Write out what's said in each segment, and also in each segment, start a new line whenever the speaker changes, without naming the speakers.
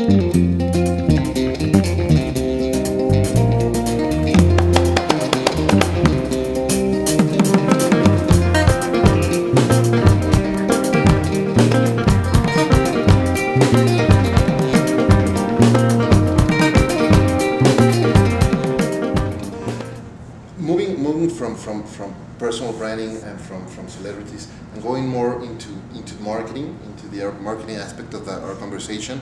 Moving from personal branding and from celebrities and going more into marketing, into the marketing aspect of our conversation,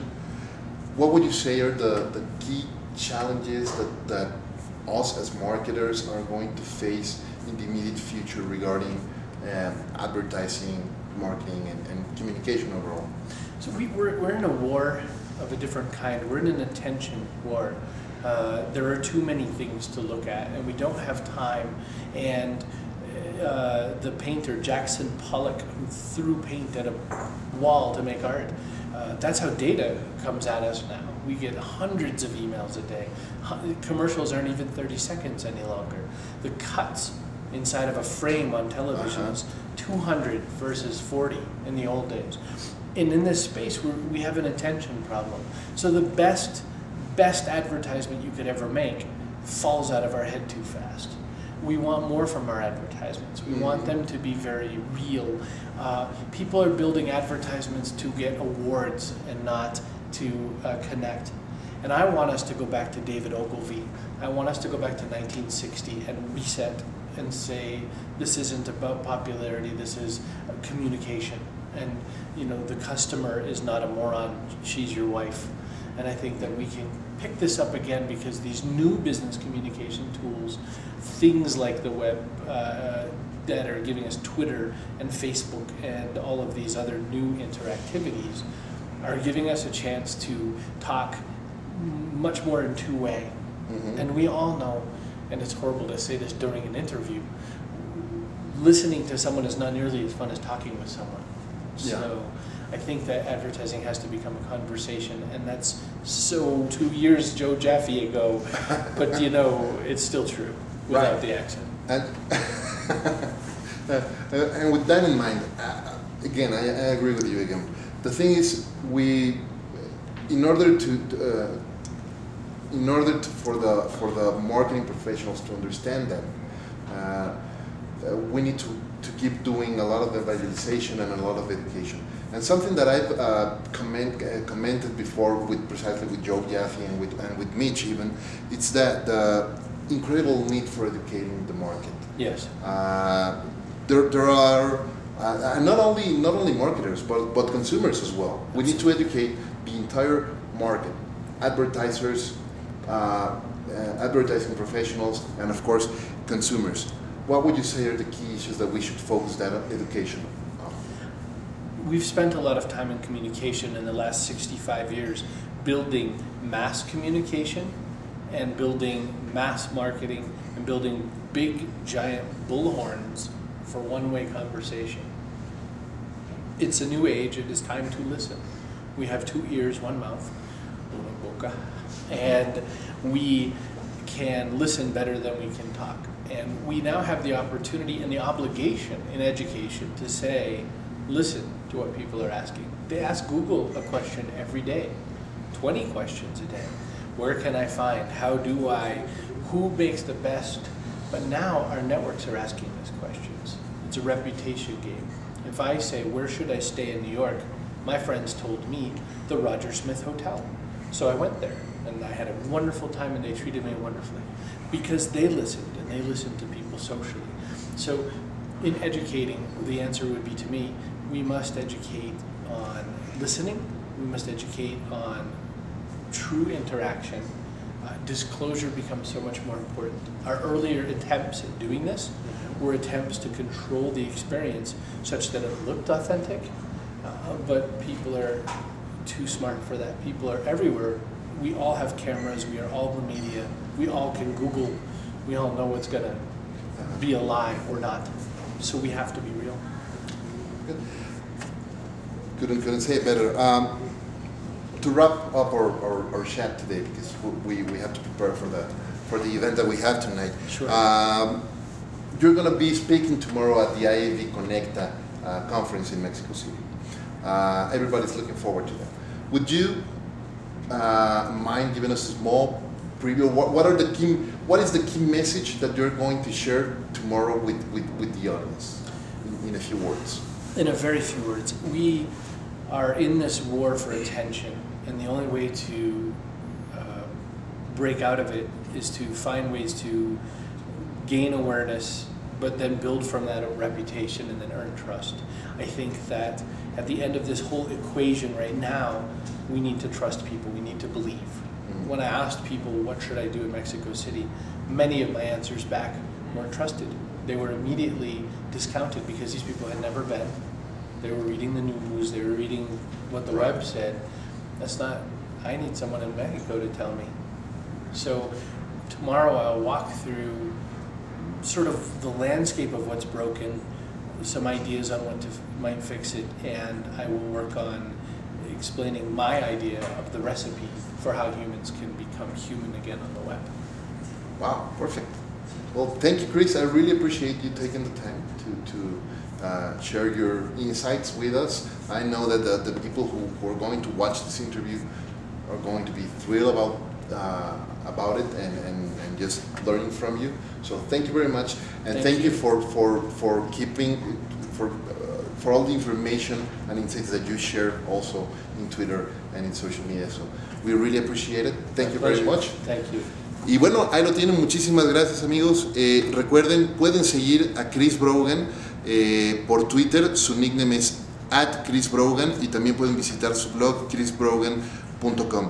what would you say are the key challenges that us as marketers are going to face in the immediate future regarding advertising, marketing, and communication overall?
So we're in a war of a different kind. We're in an attention war. There are too many things to look at, and we don't have time. And the painter Jackson Pollock, who threw paint at a wall to make art, that's how data comes at us now. We get hundreds of emails a day. Commercials aren't even 30 seconds any longer. The cuts inside of a frame on television is 200 versus 40 in the old days. And in this space, we have an attention problem. So the best advertisement you could ever make falls out of our head too fast. We want more from our advertisements. We want them to be very real. People are building advertisements to get awards and not to connect. And I want us to go back to David Ogilvy. I want us to go back to 1960 and reset and say, this isn't about popularity, this is communication. And you know, the customer is not a moron, she's your wife. And I think that we can pick this up again because these new business communication tools, things like the web that are giving us Twitter and Facebook and all of these other new interactivities, are giving us a chance to talk much more in two-way. And we all know, and it's horrible to say this during an interview, listening to someone is not nearly as fun as talking with someone. So I think that advertising has to become a conversation, and that's so 2 years Joe Jaffe ago, but you know, it's still true without the accent.
And with that in mind, again, I agree with you again. The thing is, in order for the marketing professionals to understand that, we need to keep doing a lot of evangelization and a lot of education. And something that I've commented before precisely with Joe Jaffe and with Mitch even, it's that the incredible need for educating the market.
Yes.
There are not only marketers but consumers as well. We need to educate the entire market, advertisers, advertising professionals, and of course consumers. What would you say are the key issues that we should focus that education on?
We've spent a lot of time in communication in the last 65 years building mass communication and building mass marketing and building big giant bullhorns for one-way conversation. It's a new age. It is time to listen. We have 2 ears, 1 mouth, una boca, and we can listen better than we can talk. And we now have the opportunity and the obligation in education to say, listen to what people are asking. They ask Google a question every day, 20 questions a day. Where can I find? How do I? Who makes the best? But now our networks are asking these questions. It's a reputation game. If I say, where should I stay in New York? My friends told me the Roger Smith Hotel. So I went there and I had a wonderful time and they treated me wonderfully because they listened and they listened to people socially. So in educating, the answer would be to me, we must educate on listening, we must educate on true interaction. Disclosure becomes so much more important. Our earlier attempts at doing this were attempts to control the experience such that it looked authentic, but people are too smart for that. People are everywhere. We all have cameras, we are all the media, we all can Google, we all know what's going to be a lie or not. So we have to be real.
Good. Couldn't say it better. To wrap up our chat today, because we have to prepare for the event that we have tonight.
Sure.
You're going to be speaking tomorrow at the IAV Conecta conference in Mexico City. Everybody's looking forward to that. Would you mind giving us a small preview? What is the key message that you're going to share tomorrow with the audience in a few words?
In a very few words, we are in this war for attention, and the only way to break out of it is to find ways to gain awareness, but then build from that a reputation and then earn trust. I think that at the end of this whole equation right now, we need to trust people, we need to believe. When I asked people, what should I do in Mexico City, many of my answers back weren't trusted. They were immediately discounted because these people had never been. They were reading the news, they were reading what the web said. That's not, I need someone in Mexico to tell me. So tomorrow I'll walk through sort of the landscape of what's broken, some ideas on what might fix it, and I will work on explaining my idea of the recipe for how humans can become human again on the web.
Wow, perfect. Well, thank you, Chris. I really appreciate you taking the time to share your insights with us. I know that the people who are going to watch this interview are going to be thrilled about it and just learning from you. So thank you very much, and thank you for keeping for all the information and insights that you share also in Twitter and in social media. So we really appreciate it. Thank you very much.
Thank you.
Y bueno, ahí lo tienen. Muchísimas gracias, amigos. Recuerden, pueden seguir a Chris Brogan por Twitter. Su nickname es @ChrisBrogan, y también pueden visitar su blog chrisbrogan.com.